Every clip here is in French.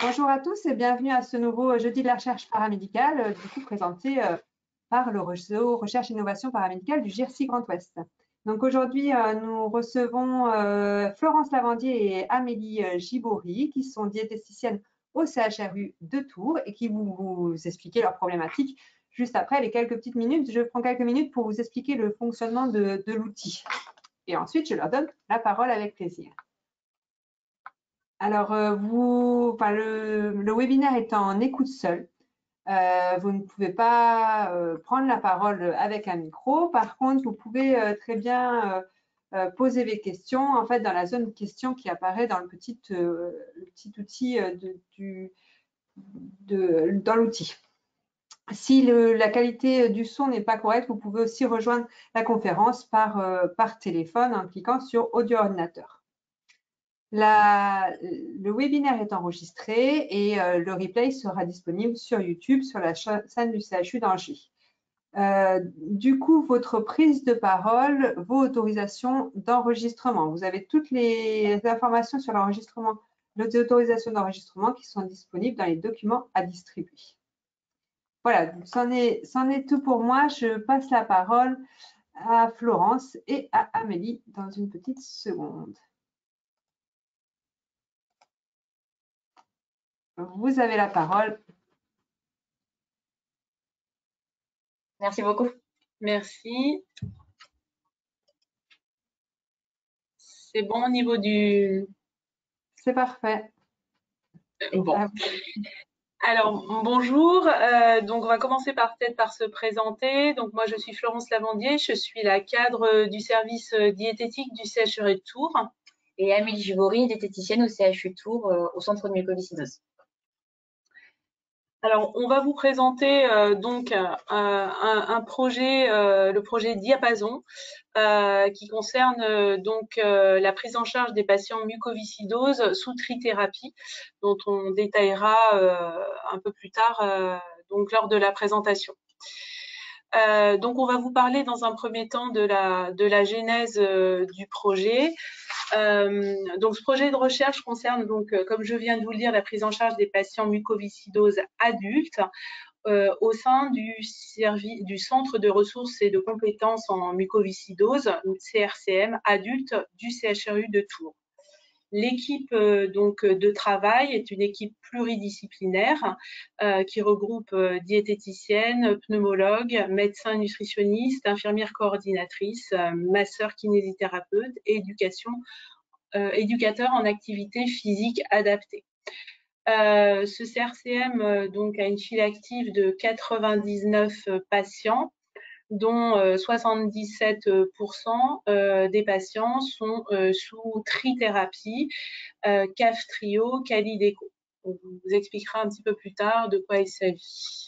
Bonjour à tous et bienvenue à ce nouveau jeudi de la recherche paramédicale, du coup présenté par le réseau Recherche Innovation Paramédicale du GIRC Grand Ouest. Donc aujourd'hui, nous recevons Florence Lavandier et Amélie Gibory, qui sont diététiciennes au CHRU de Tours et qui vont vous expliquer leurs problématiques juste après les quelques petites minutes. Je prends quelques minutes pour vous expliquer le fonctionnement de l'outil. Et ensuite, je leur donne la parole avec plaisir. Alors, le webinaire est en écoute seule. Vous ne pouvez pas prendre la parole avec un micro. Par contre, vous pouvez très bien poser des questions en fait, dans la zone questions qui apparaît dans le petit outil dans l'outil. Si la qualité du son n'est pas correcte, vous pouvez aussi rejoindre la conférence par téléphone en cliquant sur Audio ordinateur. Le webinaire est enregistré et le replay sera disponible sur YouTube, sur la chaîne du CHU d'Angers. Du coup, votre prise de parole, vos autorisations d'enregistrement. Vous avez toutes les informations sur l'enregistrement, les autorisations d'enregistrement qui sont disponibles dans les documents à distribuer. Voilà, c'en est tout pour moi. Je passe la parole à Florence et à Amélie dans une petite seconde. Vous avez la parole. Merci beaucoup. Merci. C'est bon au niveau du… C'est parfait. Bon. Alors, bonjour. Donc, on va commencer peut-être par se présenter. Donc, moi, je suis Florence Lavandier. Je suis la cadre du service diététique du CHRU de Tours. Et Amélie Gibory, diététicienne au CHU de Tours, au centre de mucoviscidose. Alors, on va vous présenter donc un projet, le projet Diapason, qui concerne donc la prise en charge des patients mucoviscidose sous trithérapie, dont on détaillera un peu plus tard donc lors de la présentation. Donc, on va vous parler dans un premier temps de la genèse du projet. Donc, ce projet de recherche concerne, donc, comme je viens de vous le dire, la prise en charge des patients mucoviscidose adultes au sein du Centre de ressources et de compétences en mucoviscidose, CRCM, adulte du CHRU de Tours. L'équipe donc de travail est une équipe pluridisciplinaire qui regroupe diététiciennes, pneumologues, médecins nutritionnistes, infirmières coordinatrices, masseurs kinésithérapeutes et éducateurs en activité physique adaptée. Ce CRCM donc a une file active de 99 patients, dont 77% des patients sont sous trithérapie, CAF-Trio, Cali-Déco. On vous expliquera un petit peu plus tard de quoi il s'agit.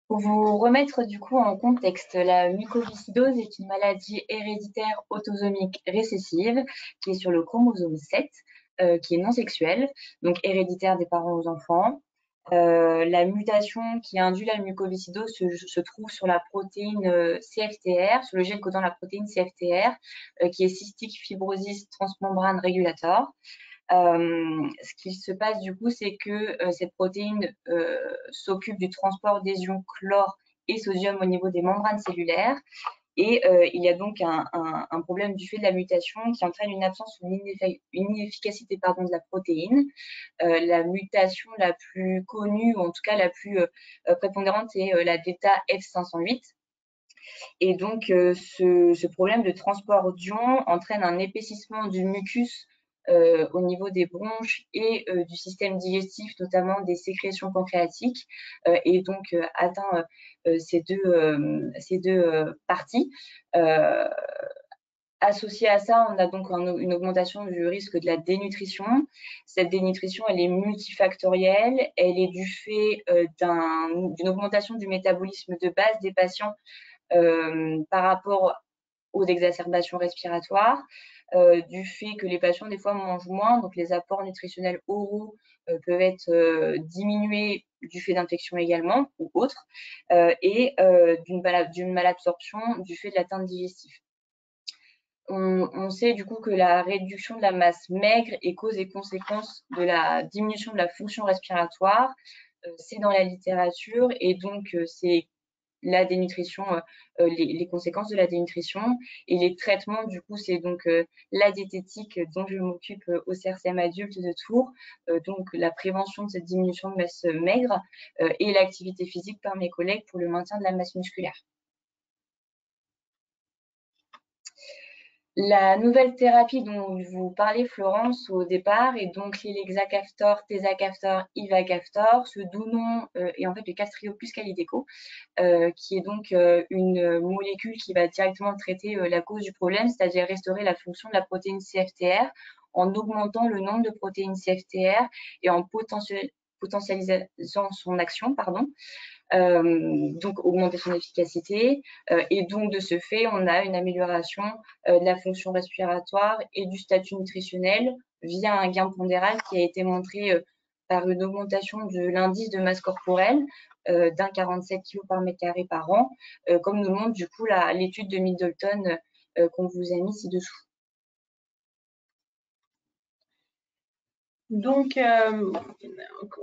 Pour vous remettre du coup en contexte, la mucoviscidose est une maladie héréditaire autosomique récessive qui est sur le chromosome 7, qui est non sexuelle, donc héréditaire des parents aux enfants. La mutation qui induit la mucoviscidose se trouve sur la protéine CFTR, sur le gène codant la protéine CFTR, qui est Cystic Fibrosis Transmembrane Regulator. Ce qui se passe du coup, c'est que cette protéine s'occupe du transport d'ions chlore et sodium au niveau des membranes cellulaires. Et il y a donc un problème du fait de la mutation qui entraîne une absence ou une inefficacité de la protéine. La mutation la plus connue, ou en tout cas la plus prépondérante, c'est la delta F508. Et donc, ce problème de transport d'ions entraîne un épaississement du mucus au niveau des bronches et du système digestif, notamment des sécrétions pancréatiques, et donc atteint ces deux parties. Associé à ça, on a donc une augmentation du risque de la dénutrition. Cette dénutrition, elle est multifactorielle. Elle est du fait d'une augmentation du métabolisme de base des patients par rapport aux exacerbations respiratoires, du fait que les patients, des fois, mangent moins, donc les apports nutritionnels oraux peuvent être diminués du fait d'infections également, ou autres, et d'une malabsorption du fait de l'atteinte digestive. on sait du coup que la réduction de la masse maigre est cause et conséquence de la diminution de la fonction respiratoire. C'est dans la littérature et donc c'est la dénutrition, les conséquences de la dénutrition et les traitements. Du coup, c'est donc la diététique dont je m'occupe au CRCM adulte de Tours, donc la prévention de cette diminution de masse maigre et l'activité physique par mes collègues pour le maintien de la masse musculaire. La nouvelle thérapie dont vous parlez, Florence, au départ, est donc l'Elexacaftor, Tezacaftor, Ivacaftor. Ce doux nom est en fait le Kaftrio plus Kalydeco, qui est donc une molécule qui va directement traiter la cause du problème, c'est-à-dire restaurer la fonction de la protéine CFTR en augmentant le nombre de protéines CFTR et en potentialisant son action, donc augmenter son efficacité et donc de ce fait on a une amélioration de la fonction respiratoire et du statut nutritionnel via un gain pondéral qui a été montré par une augmentation de l'indice de masse corporelle d'un 47 kg par mètre carré par an, comme nous montre du coup l'étude de Middleton qu'on vous a mis ci-dessous. Donc,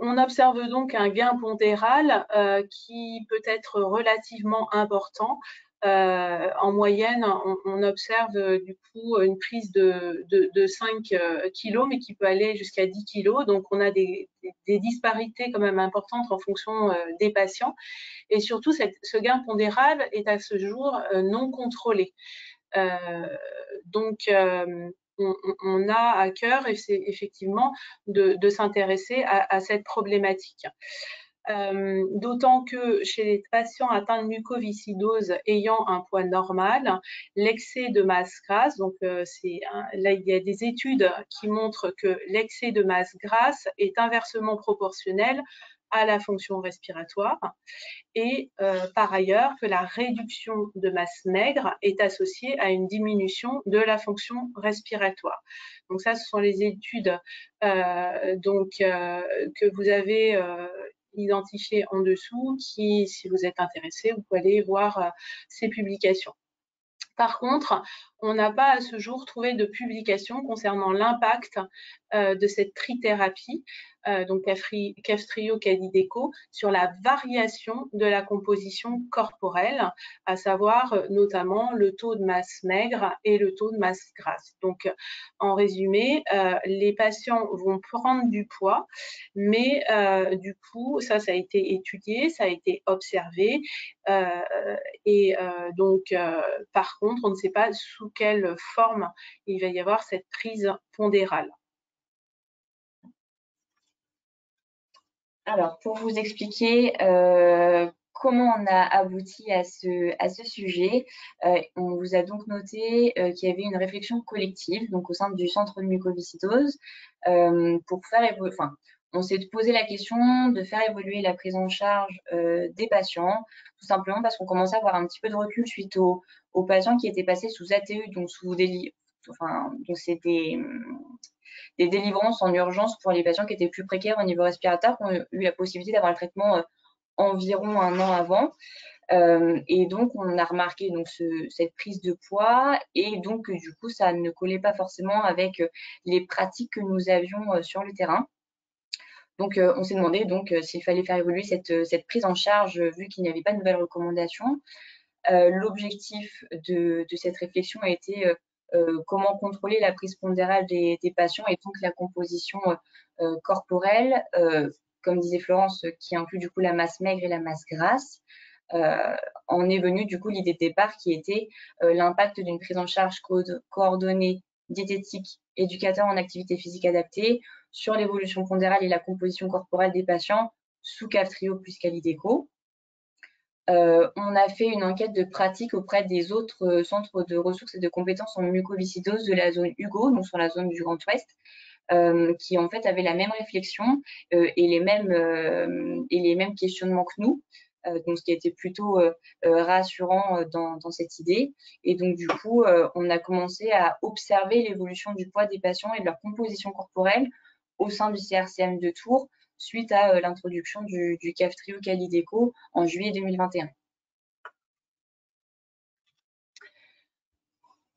on observe donc un gain pondéral qui peut être relativement important. En moyenne, on observe du coup une prise de 5 kg, mais qui peut aller jusqu'à 10 kg. Donc, on a des disparités quand même importantes en fonction des patients. Et surtout, ce gain pondéral est à ce jour non contrôlé. Donc, on a à cœur effectivement de s'intéresser à cette problématique. D'autant que chez les patients atteints de mucoviscidose ayant un poids normal, l'excès de masse grasse, donc là il y a des études qui montrent que l'excès de masse grasse est inversement proportionnel à la fonction respiratoire et par ailleurs que la réduction de masse maigre est associée à une diminution de la fonction respiratoire. Donc ça, ce sont les études que vous avez identifiées en dessous qui, si vous êtes intéressé, vous pouvez aller voir ces publications. Par contre, on n'a pas à ce jour trouvé de publication concernant l'impact de cette trithérapie, donc Kaftrio Kalydeco, sur la variation de la composition corporelle, à savoir notamment le taux de masse maigre et le taux de masse grasse. Donc, en résumé, les patients vont prendre du poids, mais du coup, ça a été étudié, ça a été observé, donc, par contre, on ne sait pas sous quelle forme il va y avoir cette prise pondérale. Alors, pour vous expliquer comment on a abouti à ce sujet, on vous a donc noté qu'il y avait une réflexion collective donc au sein du centre de mucoviscidose pour faire évoluer. Enfin, on s'est posé la question de faire évoluer la prise en charge des patients, tout simplement parce qu'on commençait à avoir un petit peu de recul suite aux patients qui étaient passés sous ATU, donc donc c'était des délivrances en urgence pour les patients qui étaient plus précaires au niveau respiratoire, qui ont eu la possibilité d'avoir le traitement environ un an avant. Et donc, on a remarqué donc cette prise de poids et donc, du coup, ça ne collait pas forcément avec les pratiques que nous avions sur le terrain. Donc, on s'est demandé donc s'il fallait faire évoluer cette prise en charge vu qu'il n'y avait pas de nouvelles recommandations. L'objectif de cette réflexion a été comment contrôler la prise pondérale des patients et donc la composition corporelle, comme disait Florence, qui inclut du coup la masse maigre et la masse grasse. En est venue du coup l'idée de départ qui était l'impact d'une prise en charge coordonnée, diététique, éducateur en activité physique adaptée sur l'évolution pondérale et la composition corporelle des patients sous Kaftrio plus Kalydeco. On a fait une enquête de pratique auprès des autres centres de ressources et de compétences en mucoviscidose de la zone Hugo, donc sur la zone du Grand Ouest, qui en fait avaient la même réflexion et les mêmes questionnements que nous. Donc, ce qui a été plutôt rassurant dans cette idée. Et donc, du coup, on a commencé à observer l'évolution du poids des patients et de leur composition corporelle au sein du CRCM de Tours suite à l'introduction du Kaftrio Kalydeco en juillet 2021.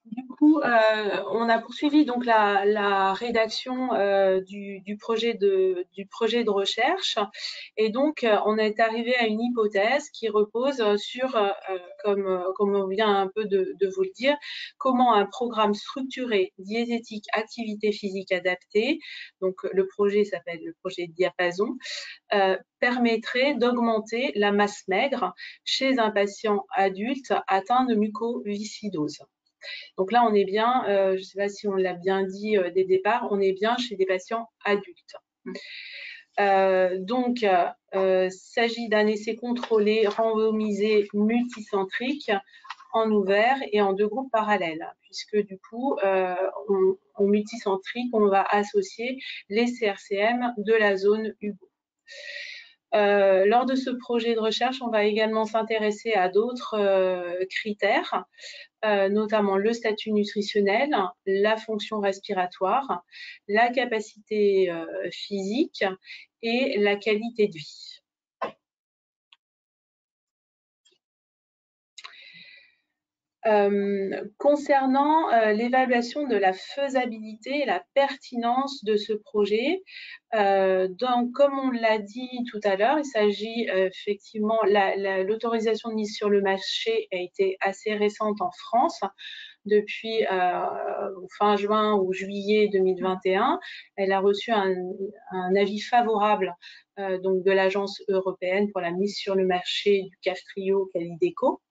Du coup, on a poursuivi donc la rédaction du projet de recherche, et donc on est arrivé à une hypothèse qui repose sur, comme on vient un peu de vous le dire, comment un programme structuré diététique activité physique adaptée, donc le projet s'appelle le projet Diapason, permettrait d'augmenter la masse maigre chez un patient adulte atteint de mucoviscidose. Donc là, on est bien, je ne sais pas si on l'a bien dit dès le départ, on est bien chez des patients adultes. Donc, il s'agit d'un essai contrôlé, randomisé, multicentrique, en ouvert et en 2 groupes parallèles, puisque du coup, en multicentrique, on va associer les CRCM de la zone Hugo. Lors de ce projet de recherche, on va également s'intéresser à d'autres critères, notamment le statut nutritionnel, la fonction respiratoire, la capacité physique et la qualité de vie. Concernant l'évaluation de la faisabilité et la pertinence de ce projet, donc, comme on l'a dit tout à l'heure, il s'agit effectivement, l'autorisation de mise sur le marché a été assez récente en France, depuis fin juin ou juillet 2021. Elle a reçu un avis favorable donc de l'Agence européenne pour la mise sur le marché du Kaftrio Kalydeco,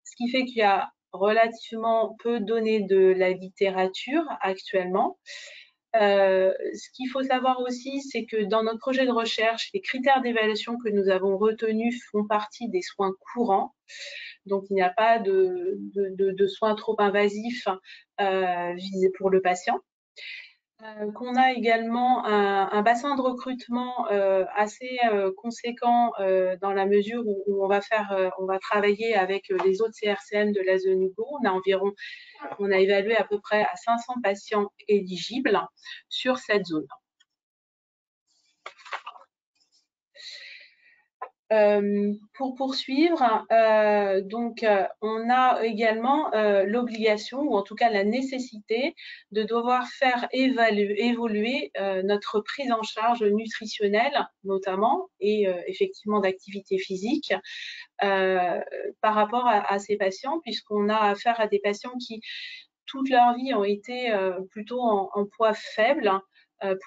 ce qui fait qu'il y a relativement peu de données de la littérature actuellement. Ce qu'il faut savoir aussi, c'est que dans notre projet de recherche, les critères d'évaluation que nous avons retenus font partie des soins courants. Donc, il n'y a pas de soins trop invasifs visés pour le patient. Qu'on a également un bassin de recrutement assez conséquent dans la mesure où on va travailler avec les autres CRCM de la zone Hugo. On a évalué à peu près à 500 patients éligibles sur cette zone. Pour poursuivre, on a également l'obligation, ou en tout cas la nécessité, de devoir faire évoluer notre prise en charge nutritionnelle, notamment, et effectivement d'activité physique, par rapport à ces patients, puisqu'on a affaire à des patients qui, toute leur vie, ont été plutôt en poids faible,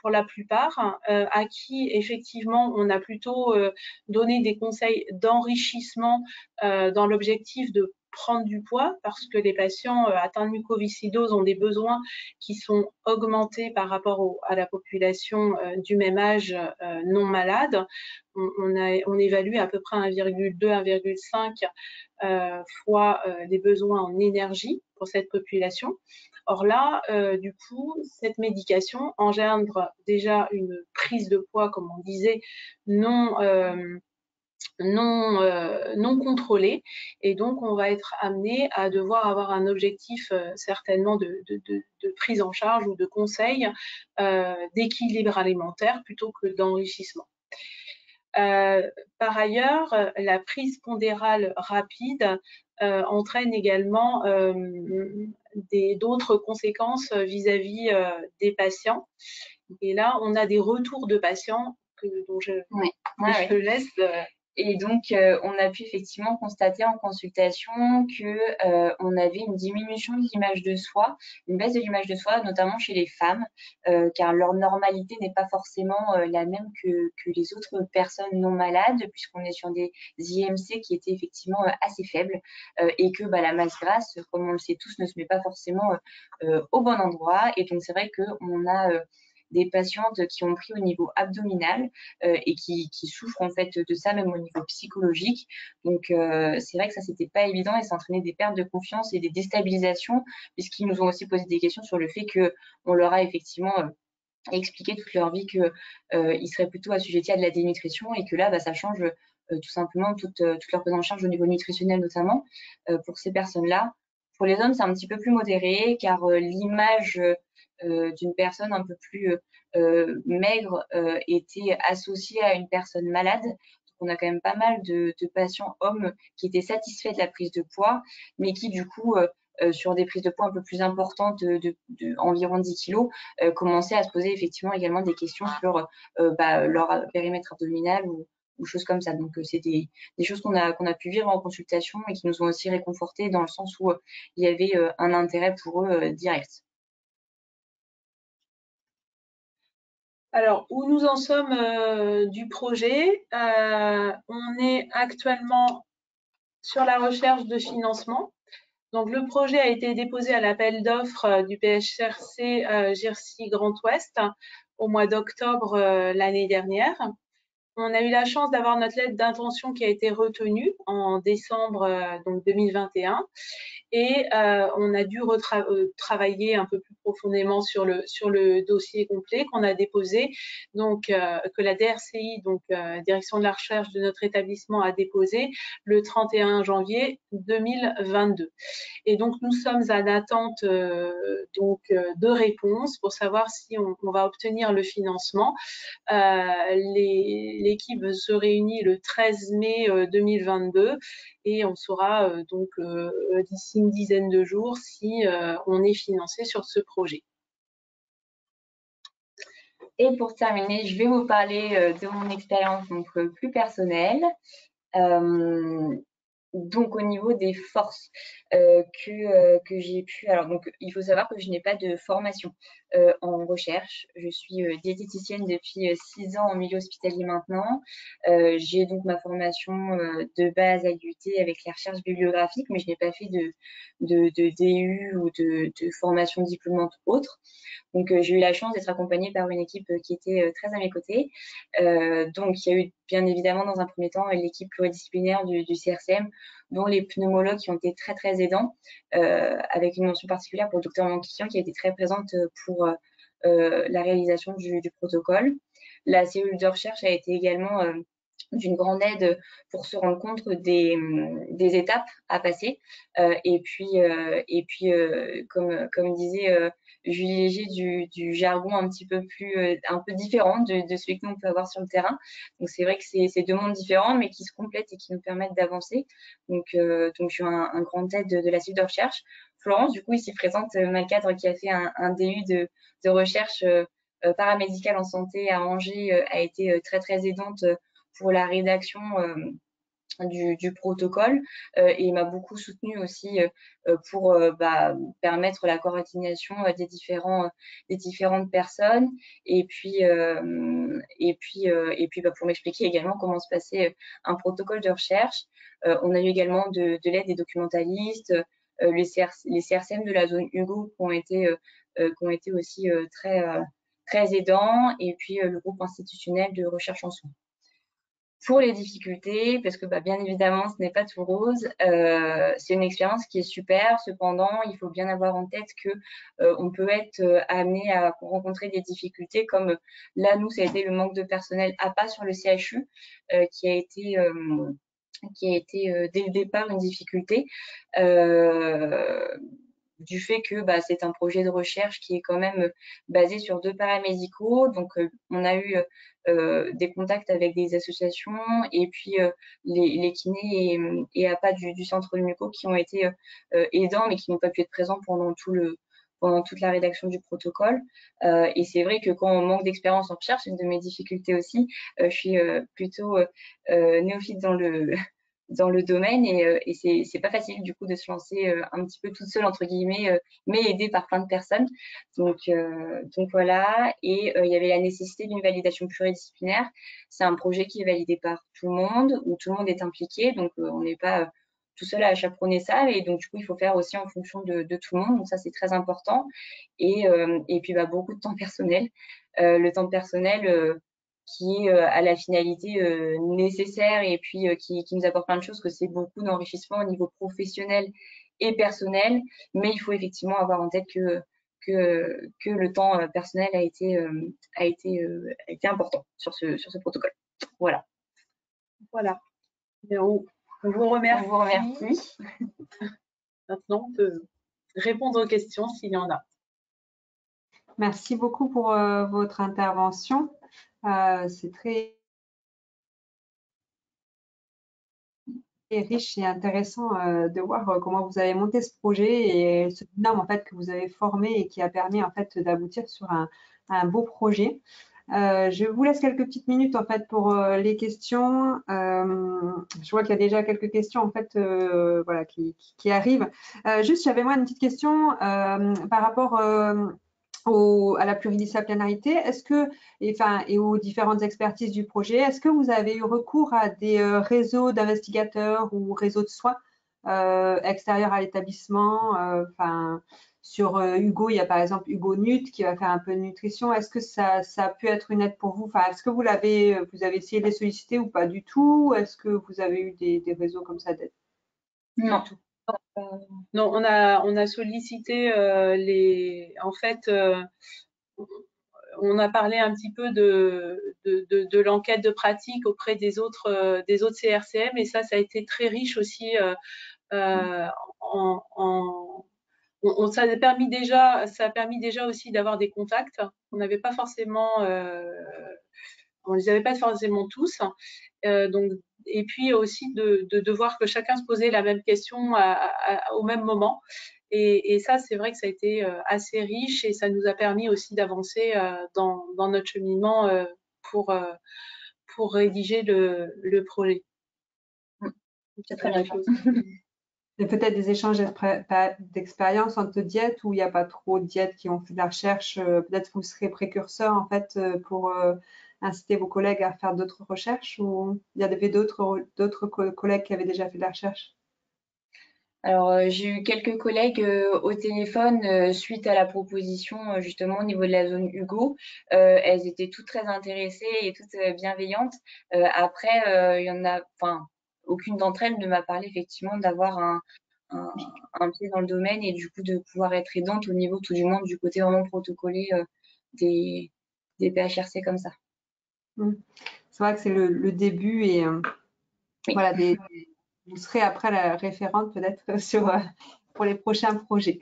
pour la plupart, à qui effectivement on a plutôt donné des conseils d'enrichissement dans l'objectif de prendre du poids, parce que les patients atteints de mucoviscidose ont des besoins qui sont augmentés par rapport à la population du même âge non malade. On évalue à peu près 1,2, 1,5 fois les besoins en énergie pour cette population. Or là, du coup, cette médication engendre déjà une prise de poids, comme on disait, non contrôlée, et donc on va être amené à devoir avoir un objectif certainement de prise en charge ou de conseil d'équilibre alimentaire plutôt que d'enrichissement. Par ailleurs, la prise pondérale rapide entraîne également d'autres conséquences vis-à-vis des patients. Et là, on a des retours de patients dont je laisse. Et donc, on a pu effectivement constater en consultation que on avait une diminution de l'image de soi, une baisse de l'image de soi, notamment chez les femmes, car leur normalité n'est pas forcément la même que les autres personnes non malades, puisqu'on est sur des IMC qui étaient effectivement assez faibles, et que la masse grasse, comme on le sait tous, ne se met pas forcément au bon endroit. Et donc, c'est vrai qu'on a des patientes qui ont pris au niveau abdominal et qui souffrent en fait de ça, même au niveau psychologique. Donc, c'est vrai que ça, c'était pas évident et ça entraînait des pertes de confiance et des déstabilisations, puisqu'ils nous ont aussi posé des questions sur le fait qu'on leur a effectivement expliqué toute leur vie qu'ils seraient plutôt assujettis à de la dénutrition et que là, ça change tout simplement toute leur prise en charge au niveau nutritionnel notamment pour ces personnes-là. Pour les hommes, c'est un petit peu plus modéré car l'image d'une personne un peu plus maigre était associée à une personne malade. Donc, on a quand même pas mal de patients hommes qui étaient satisfaits de la prise de poids, mais qui du coup sur des prises de poids un peu plus importantes environ 10 kilos, commençaient à se poser effectivement également des questions sur leur périmètre abdominal ou choses comme ça. Donc, c'est des choses qu'on a pu vivre en consultation et qui nous ont aussi réconfortés dans le sens où il y avait un intérêt pour eux direct. Alors, où nous en sommes du projet? On est actuellement sur la recherche de financement. Donc, le projet a été déposé à l'appel d'offres du PHRC GIRSI Grand Ouest au mois d'octobre l'année dernière. On a eu la chance d'avoir notre lettre d'intention qui a été retenue en décembre donc 2021 et on a dû travailler un peu plus profondément sur le dossier complet qu'on a déposé, donc que la DRCI, donc Direction de la recherche de notre établissement, a déposé le 31 janvier 2022. Et donc nous sommes en attente de réponses pour savoir si on va obtenir le financement. L'équipe se réunit le 13 mai 2022 et on saura donc d'ici une dizaine de jours si on est financé sur ce projet. Et pour terminer, je vais vous parler de mon expérience donc plus personnelle. Donc au niveau des forces que j'ai pu, alors donc il faut savoir que je n'ai pas de formation en recherche. Je suis diététicienne depuis 6 ans en milieu hospitalier maintenant. J'ai donc ma formation de base à l'UT avec la recherche bibliographique, mais je n'ai pas fait de DU ou de formation diplômante autre. Donc j'ai eu la chance d'être accompagnée par une équipe qui était très à mes côtés. Donc il y a eu bien évidemment dans un premier temps l'équipe pluridisciplinaire du CRCM, dont les pneumologues qui ont été très très aidants, avec une mention particulière pour le docteur Manquiquian qui a été très présente pour la réalisation du protocole. La cellule de recherche a été également d'une grande aide pour se rendre compte des étapes à passer. Et puis comme disait Julie Léger, du jargon un petit peu plus, un peu différent de celui que nous on peut avoir sur le terrain. Donc c'est vrai que c'est deux mondes différents, mais qui se complètent et qui nous permettent d'avancer. Donc je suis un grand aide de la cellule de recherche. Florence, du coup, ici présente, ma cadre qui a fait un DU de recherche paramédicale en santé à Angers, a été très très aidante pour la rédaction du protocole et m'a beaucoup soutenue aussi pour permettre la coordination des différentes personnes et puis pour m'expliquer également comment se passait un protocole de recherche. On a eu également de l'aide des documentalistes, les CRCM de la zone Hugo qui ont été aussi très aidants, et puis le groupe institutionnel de recherche en soins. Pour les difficultés, parce que bien évidemment, ce n'est pas tout rose, c'est une expérience qui est super. Cependant, il faut bien avoir en tête que on peut être amené à rencontrer des difficultés, comme là, nous, ça a été le manque de personnel APA sur le CHU, qui a été dès le départ une difficulté. Du fait que c'est un projet de recherche qui est quand même basé sur 2 paramédicaux. Donc, on a eu des contacts avec des associations et puis les kinés et APA du centre Muco qui ont été aidants, mais qui n'ont pas pu être présents pendant toute la rédaction du protocole. Et c'est vrai que quand on manque d'expérience en recherche, c'est une de mes difficultés aussi. Je suis plutôt néophyte dans le domaine et c'est pas facile du coup de se lancer un petit peu toute seule entre guillemets, mais aidée par plein de personnes. Donc voilà. Et il y avait la nécessité d'une validation pluridisciplinaire. C'est un projet qui est validé par tout le monde, où tout le monde est impliqué, donc on n'est pas tout seul à chaperonner ça, et donc du coup il faut faire aussi en fonction de tout le monde, donc ça c'est très important. Et puis beaucoup de temps personnel. Le temps personnel qui est à la finalité nécessaire, et puis qui nous apporte plein de choses, que c'est beaucoup d'enrichissement au niveau professionnel et personnel, mais il faut effectivement avoir en tête que le temps personnel a été important sur ce protocole. Voilà. Voilà. On vous remercie. On vous remercie. Maintenant, on peut répondre aux questions s'il y en a. Merci beaucoup pour votre intervention. C'est très riche et intéressant de voir comment vous avez monté ce projet et ce binôme en fait que vous avez formé et qui a permis en fait d'aboutir sur un beau projet. Je vous laisse quelques petites minutes en fait pour les questions. Je vois qu'il y a déjà quelques questions en fait voilà, qui arrivent. Juste, j'avais moi une petite question par rapport à la pluridisciplinarité. Est-ce que, et aux différentes expertises du projet, est-ce que vous avez eu recours à des réseaux d'investigateurs ou réseaux de soins extérieurs à l'établissement sur Hugo, il y a par exemple Hugo Nut qui va faire un peu de nutrition. Est-ce que ça a pu être une aide pour vous? Enfin, est-ce que vous avez essayé de les solliciter ou pas du tout? Est-ce que vous avez eu des réseaux comme ça d'aide? Non. Non, on a sollicité en fait, on a parlé un petit peu de l'enquête de pratique auprès des autres CRCM et ça a été très riche aussi ça a permis déjà aussi d'avoir des contacts. On n'avait pas forcément, on les avait pas forcément tous. Donc, et puis aussi de voir que chacun se posait la même question au même moment. Et ça, c'est vrai que ça a été assez riche et ça nous a permis aussi d'avancer dans notre cheminement pour rédiger le projet. C'est très bien. Il y a peut-être des échanges d'expérience entre diètes où il n'y a pas trop de diètes qui ont fait de la recherche. Peut-être que vous serez précurseur en fait pour inciter vos collègues à faire d'autres recherches ou il y avait d'autres collègues qui avaient déjà fait de la recherche? Alors, j'ai eu quelques collègues au téléphone suite à la proposition justement au niveau de la zone Hugo. Elles étaient toutes très intéressées et toutes bienveillantes. Après, il y en a, enfin, aucune d'entre elles ne m'a parlé effectivement d'avoir un pied dans le domaine et du coup de pouvoir être aidante au niveau tout du moins du côté vraiment protocolé des PHRC comme ça. C'est vrai que c'est le début et Oui. voilà, vous serez après la référente peut-être pour les prochains projets.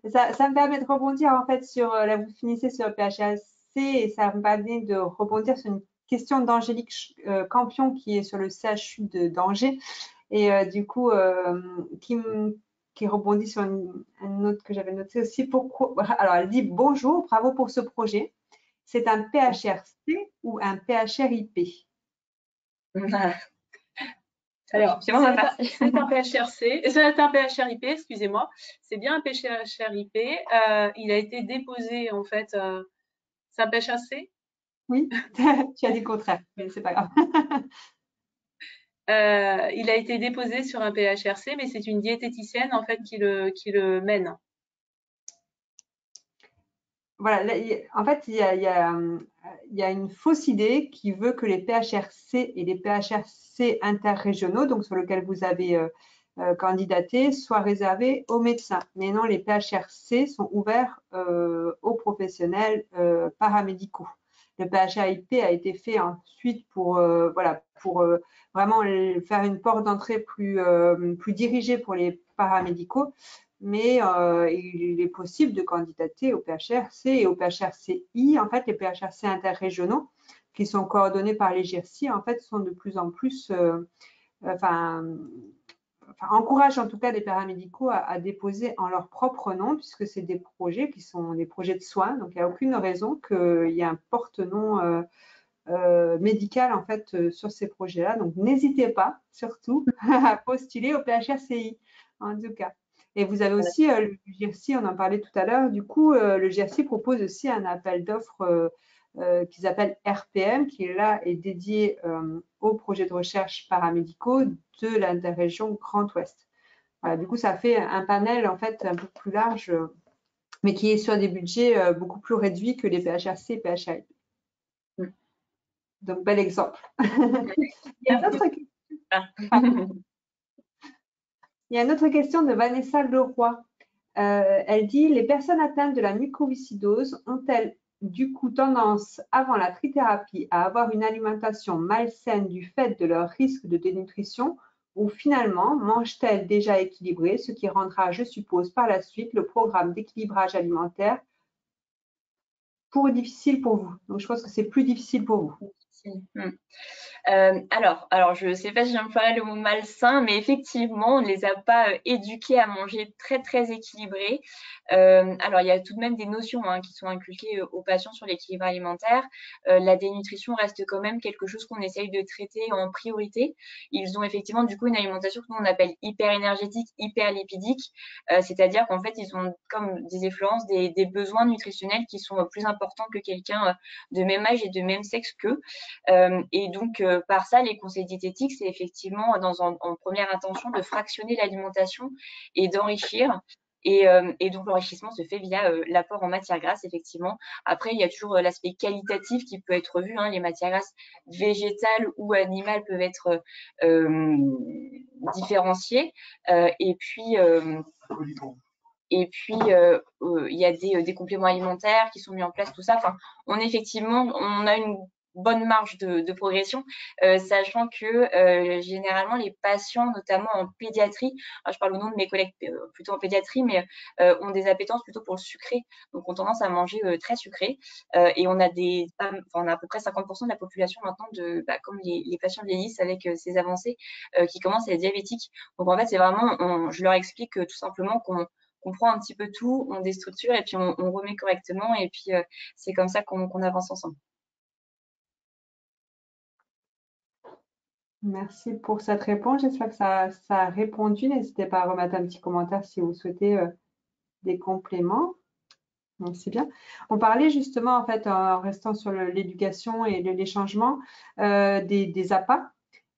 Ça me permet de rebondir en fait sur, là vous finissez sur le PHRC et ça me permet de rebondir sur une question d'Angélique Campion qui est sur le CHU d'Angers et du coup qui rebondit sur une note que j'avais notée aussi. Alors elle dit bonjour, bravo pour ce projet. C'est un PHRC ou un PHRIP? Alors, c'est un PHRC, c'est un PHRIP, excusez-moi. C'est bien un PHRIP. Il a été déposé, en fait, c'est un PHRC? Oui, tu as dit le contraire, mais c'est pas grave. Il a été déposé sur un PHRC, mais c'est une diététicienne, en fait, qui le mène. Voilà, en fait, il y a une fausse idée qui veut que les PHRC et les PHRC interrégionaux, donc sur lesquels vous avez candidaté, soient réservés aux médecins. Mais non, les PHRC sont ouverts aux professionnels paramédicaux. Le PHRIP a été fait ensuite pour, vraiment faire une porte d'entrée plus dirigée pour les paramédicaux. Mais il est possible de candidater au PHRC et au PHRCI. En fait, les PHRC interrégionaux qui sont coordonnés par les GIRSI, en fait, sont de plus en plus, encouragent en tout cas les paramédicaux à déposer en leur propre nom, puisque c'est des projets qui sont des projets de soins. Donc, il n'y a aucune raison qu'il y ait un porte-nom médical en fait sur ces projets-là. Donc, n'hésitez pas, surtout, à postuler au PHRCI, en tout cas. Et vous avez aussi le GIRSI, on en parlait tout à l'heure. Du coup, le GIRSI propose aussi un appel d'offres qu'ils appellent RPM, qui là est dédié aux projets de recherche paramédicaux de l'interrégion Grand Ouest. Voilà, du coup, ça fait un panel en fait un peu plus large, mais qui est sur des budgets beaucoup plus réduits que les PHRC et PHRI. Donc, bel exemple. Il y a une autre question de Vanessa Leroy. Elle dit, les personnes atteintes de la mucoviscidose ont-elles du coup tendance, avant la trithérapie, à avoir une alimentation malsaine du fait de leur risque de dénutrition ou finalement mangent-elles déjà équilibré, ce qui rendra, je suppose, par la suite le programme d'équilibrage alimentaire difficile pour vous? Donc, je pense que c'est plus difficile pour vous. Alors, je ne sais pas si j'emploierais le mot malsain, mais effectivement, on ne les a pas éduqués à manger très, très équilibré. Alors, il y a tout de même des notions qui sont inculquées aux patients sur l'équilibre alimentaire. La dénutrition reste quand même quelque chose qu'on essaye de traiter en priorité. Ils ont effectivement, du coup, une alimentation que nous, on appelle hyper-énergétique, hyper-lipidique, c'est-à-dire qu'en fait, ils ont, comme disait Florence, des besoins nutritionnels qui sont plus importants que quelqu'un de même âge et de même sexe qu'eux. Et donc, par ça, les conseils diététiques, c'est effectivement en première intention de fractionner l'alimentation et d'enrichir. Et donc, l'enrichissement se fait via l'apport en matières grasses, effectivement. Après, il y a toujours l'aspect qualitatif qui peut être vu. Les matières grasses végétales ou animales peuvent être différenciées. Et puis, il y a des compléments alimentaires qui sont mis en place, tout ça. Enfin, on a une bonne marge de progression, sachant que généralement les patients, notamment en pédiatrie, je parle au nom de mes collègues plutôt en pédiatrie, mais ont des appétences plutôt pour le sucré, donc ont tendance à manger très sucré. Et on a à peu près 50% de la population maintenant, comme les patients vieillissent avec ces avancées, qui commencent à être diabétiques. Donc en fait, c'est vraiment, je leur explique tout simplement qu'on prend un petit peu tout, on déstructure et puis on remet correctement. Et puis, c'est comme ça qu'on avance ensemble. Merci pour cette réponse. J'espère que ça a répondu. N'hésitez pas à remettre un petit commentaire si vous souhaitez des compléments. Donc, c'est bien. On parlait justement, en fait, en restant sur l'éducation et les changements, des appâts.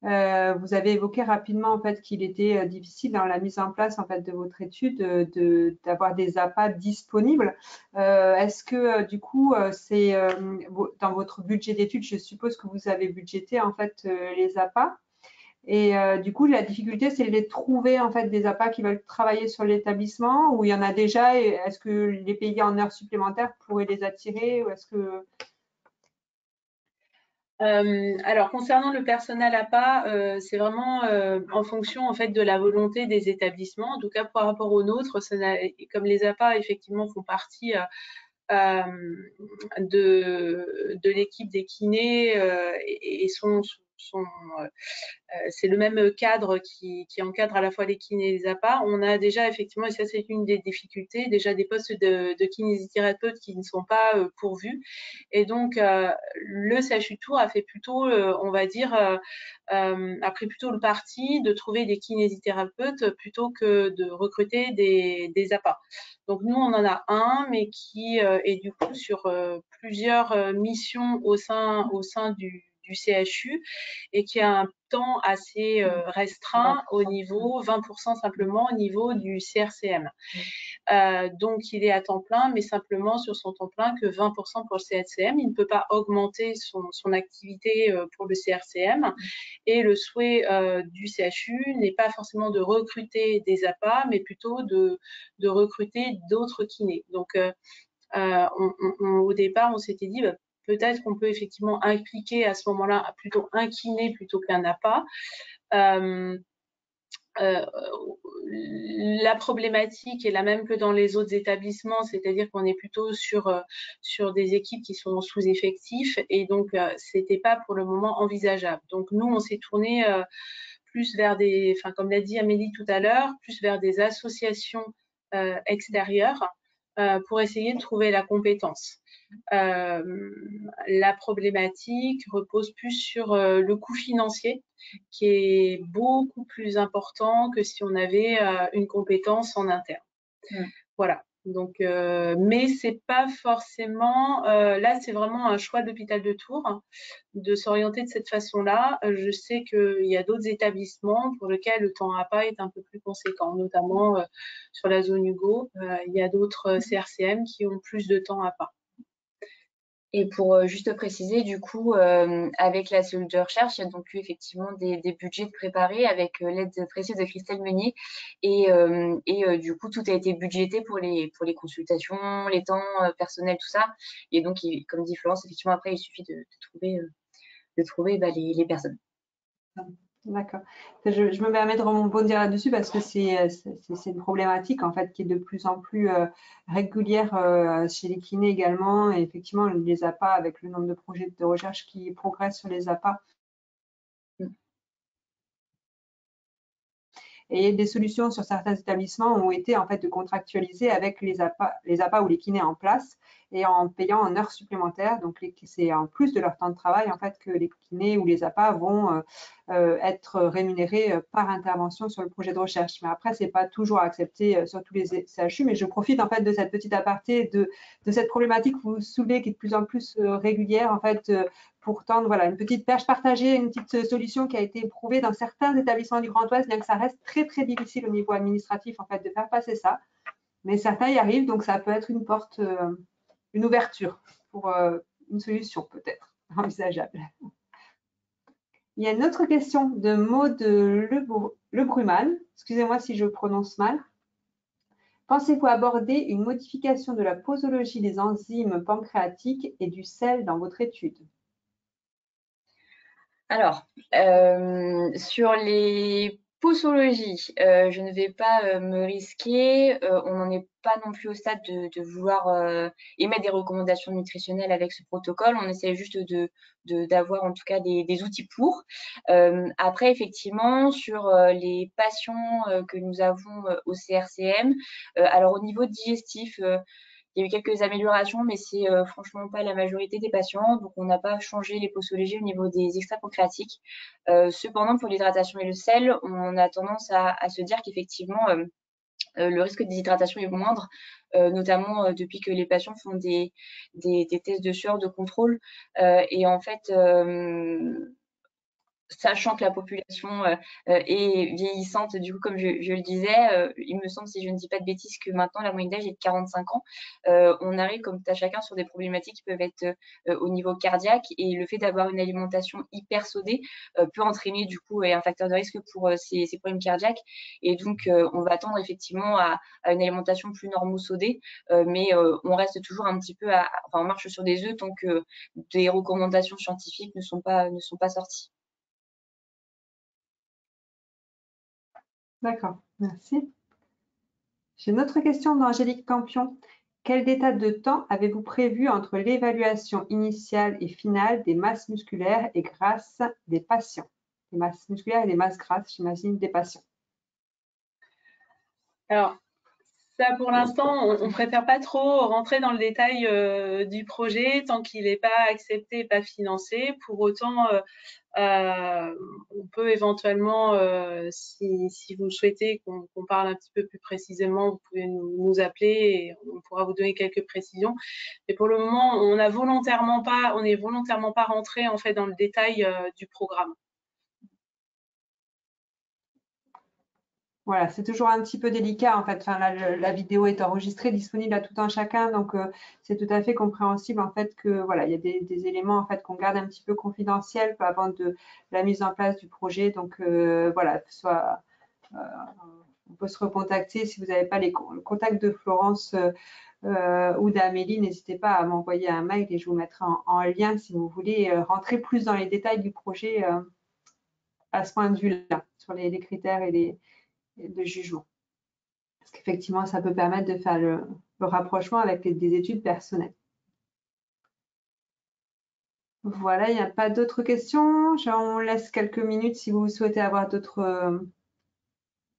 Vous avez évoqué rapidement en fait qu'il était difficile dans la mise en place en fait de votre étude d'avoir des appâts disponibles. Est-ce que du coup c'est dans votre budget d'études, je suppose que vous avez budgété en fait les appâts. Et du coup, la difficulté, c'est de trouver en fait des appâts qui veulent travailler sur l'établissement, ou il y en a déjà. Et est-ce que les payer en heures supplémentaires pourraient les attirer, ou est-ce que alors concernant le personnel APA, c'est vraiment en fonction en fait de la volonté des établissements. En tout cas par rapport aux nôtres, comme les APA effectivement font partie de l'équipe des kinés et c'est le même cadre qui encadre à la fois les kinés et les APA. On a déjà effectivement, et ça c'est une des difficultés, déjà des postes de kinésithérapeutes qui ne sont pas pourvus. Et donc, le CHU Tours a fait plutôt, on va dire, a pris plutôt le parti de trouver des kinésithérapeutes plutôt que de recruter des APA. Donc, nous, on en a un, mais qui est du coup sur plusieurs missions au sein du CHU et qui a un temps assez restreint au niveau 20% simplement au niveau du CRCM. Donc il est à temps plein, mais simplement sur son temps plein que 20% pour le CRCM. Il ne peut pas augmenter son activité pour le CRCM. Et le souhait du CHU n'est pas forcément de recruter des APA, mais plutôt de recruter d'autres kinés. Donc au départ, on s'était dit peut-être qu'on peut effectivement impliquer à ce moment-là plutôt un kiné plutôt qu'un APA. La problématique est la même que dans les autres établissements, c'est-à-dire qu'on est plutôt sur des équipes qui sont sous-effectifs et donc c'était pas pour le moment envisageable. Donc nous, on s'est tourné plus vers comme l'a dit Amélie tout à l'heure, plus vers des associations extérieures pour essayer de trouver la compétence. La problématique repose plus sur le coût financier qui est beaucoup plus important que si on avait une compétence en interne. Voilà. Donc, mais c'est pas forcément. Là, c'est vraiment un choix de l'hôpital de Tours de s'orienter de cette façon-là. Je sais qu'il y a d'autres établissements pour lesquels le temps APA est un peu plus conséquent, notamment sur la zone Hugo. Il y a d'autres CRCM qui ont plus de temps APA. Et pour juste préciser, du coup, avec la cellule de recherche, il y a donc eu effectivement des budgets préparés avec l'aide précieuse de Christelle Meunier. Et du coup, tout a été budgété pour les consultations, les temps personnels, tout ça. Et donc, comme dit Florence, effectivement, après, il suffit de trouver les personnes. D'accord. Je me permets de rebondir là-dessus parce que c'est une problématique en fait qui est de plus en plus régulière chez les kinés également. Et effectivement, les APA avec le nombre de projets de recherche qui progressent sur les APA Et des solutions sur certains établissements ont été en fait de contractualiser avec les APA ou les kinés en place et en payant en heures supplémentaires. Donc, c'est en plus de leur temps de travail en fait que les kinés ou les APA vont être rémunérés par intervention sur le projet de recherche. Mais après, c'est pas toujours accepté sur tous les CHU. Mais je profite en fait de cette petite aparté de cette problématique que vous soulevez qui est de plus en plus régulière en fait pour tendre voilà, une petite perche, partager une petite solution qui a été éprouvée dans certains établissements du Grand Ouest, bien que ça reste très, très difficile au niveau administratif en fait, de faire passer ça. Mais certains y arrivent, donc ça peut être une porte, une ouverture pour une solution peut-être envisageable. Il y a une autre question de Maud Lebruman. Excusez-moi si je prononce mal. Pensez-vous aborder une modification de la posologie des enzymes pancréatiques et du sel dans votre étude? Alors, sur les posologies, je ne vais pas me risquer. On n'en est pas non plus au stade de vouloir émettre des recommandations nutritionnelles avec ce protocole. On essaie juste d'avoir en tout cas des outils pour. Après, effectivement, sur les patients que nous avons au CRCM, alors au niveau digestif, il y a eu quelques améliorations, mais c'est franchement pas la majorité des patients. Donc, on n'a pas changé les posologies au niveau des extraits pancréatiques. Cependant, pour l'hydratation et le sel, on a tendance à se dire qu'effectivement, le risque de déshydratation est moindre, notamment depuis que les patients font des tests de sueur de contrôle. Et en fait, sachant que la population est vieillissante, du coup, comme je le disais, il me semble, si je ne dis pas de bêtises, que maintenant la moyenne d'âge est de 45 ans. On arrive, comme tout à chacun, sur des problématiques qui peuvent être au niveau cardiaque, et le fait d'avoir une alimentation hyper sodée peut entraîner du coup un facteur de risque pour ces problèmes cardiaques. Et donc, on va tendre effectivement à une alimentation plus normo-sodée, mais on reste toujours un petit peu enfin, on marche sur des œufs tant que des recommandations scientifiques ne sont pas sorties. D'accord, merci. J'ai une autre question d'Angélique Campion. Quel état de temps avez-vous prévu entre l'évaluation initiale et finale des masses musculaires et grasses des patients? Des masses musculaires et des masses grasses, j'imagine, des patients. Alors, ça, pour l'instant, on ne préfère pas trop rentrer dans le détail du projet tant qu'il n'est pas accepté et pas financé. Pour autant, on peut éventuellement, si vous souhaitez qu'on parle un petit peu plus précisément, vous pouvez nous appeler et on pourra vous donner quelques précisions. Mais pour le moment, on n'est volontairement pas rentré en fait dans le détail du programme. Voilà, c'est toujours un petit peu délicat en fait. Enfin, là, la vidéo est enregistrée, disponible à tout un chacun, donc c'est tout à fait compréhensible en fait que voilà, il y a des éléments en fait qu'on garde un petit peu confidentiels avant de la mise en place du projet. Donc voilà, on peut se recontacter si vous n'avez pas le contact de Florence ou d'Amélie, n'hésitez pas à m'envoyer un mail et je vous mettrai en lien si vous voulez rentrer plus dans les détails du projet à ce point de vue-là, sur les critères et de jugement. Parce qu'effectivement, ça peut permettre de faire le rapprochement avec des études personnelles. Voilà, il n'y a pas d'autres questions. On laisse quelques minutes si vous souhaitez avoir d'autres,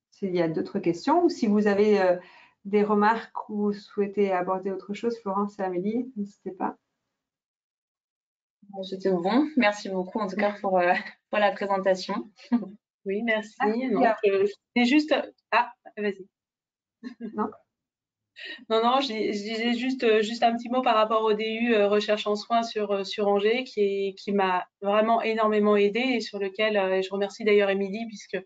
s'il y a d'autres questions ou si vous avez des remarques ou vous souhaitez aborder autre chose, Florence et Amélie, n'hésitez pas. C'était bon. Merci beaucoup en tout cas pour la présentation. Oui, merci. C'est juste… Ah, vas-y. Non. Non, je disais juste un petit mot par rapport au DU recherche en soins sur Angers qui m'a vraiment énormément aidée et sur lequel je remercie d'ailleurs Émilie puisque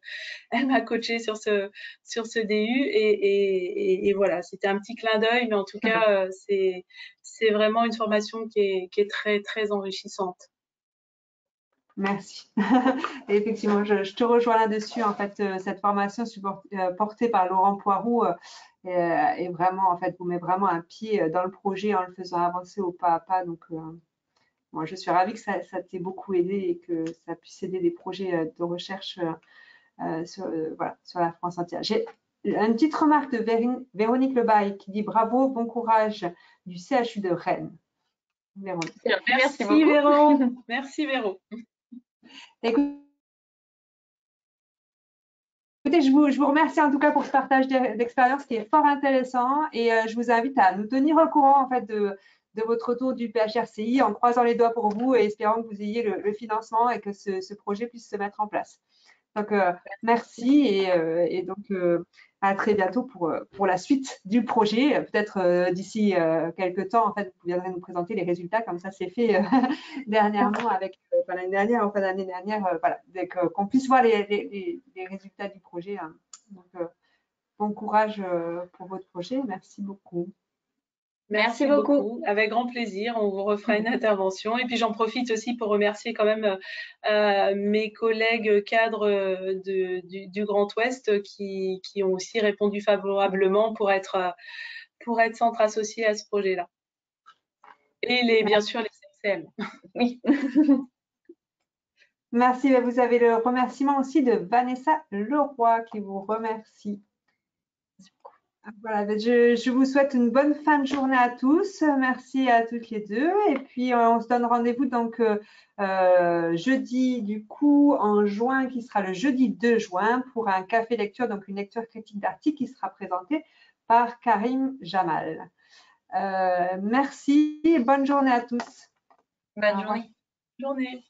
elle m'a coachée sur ce DU et voilà, c'était un petit clin d'œil mais en tout cas c'est vraiment une formation qui est très très enrichissante. Merci. Et effectivement, je te rejoins là-dessus. En fait, cette formation portée par Laurent Poiroux est vraiment, en fait, vous met vraiment un pied dans le projet en le faisant avancer au pas à pas. Donc, moi, je suis ravie que ça t'ait beaucoup aidé et que ça puisse aider des projets de recherche voilà, sur la France entière. J'ai une petite remarque de Véronique Lebaille qui dit bravo, bon courage du CHU de Rennes. Véronique. Merci Véro. Merci Véro. Écoute, Écoutez, je vous remercie en tout cas pour ce partage d'expérience qui est fort intéressant et je vous invite à nous tenir au courant en fait de votre retour du PHRCI en croisant les doigts pour vous et espérant que vous ayez le financement et que ce projet puisse se mettre en place. Donc, merci et donc à très bientôt pour la suite du projet. Peut-être d'ici quelques temps, en fait, vous viendrez nous présenter les résultats comme ça c'est fait dernièrement avec l'année dernière, en fin d'année dernière, voilà, qu'on puisse voir les résultats du projet. Hein. Donc, bon courage pour votre projet. Merci beaucoup. Merci beaucoup. Avec grand plaisir. On vous refera une intervention. Et puis, j'en profite aussi pour remercier quand même mes collègues cadres du Grand Ouest qui ont aussi répondu favorablement pour être centre associé à ce projet-là. Et bien sûr, les CCM. Oui. Merci. Vous avez le remerciement aussi de Vanessa Leroy qui vous remercie. Voilà, je vous souhaite une bonne fin de journée à tous. Merci à toutes les deux. Et puis, on se donne rendez-vous donc jeudi, du coup, en juin, qui sera le jeudi 2 juin, pour un café lecture, donc une lecture critique d'articles qui sera présentée par Karim Jamal. Merci et bonne journée à tous. Bonne journée. Bonne journée.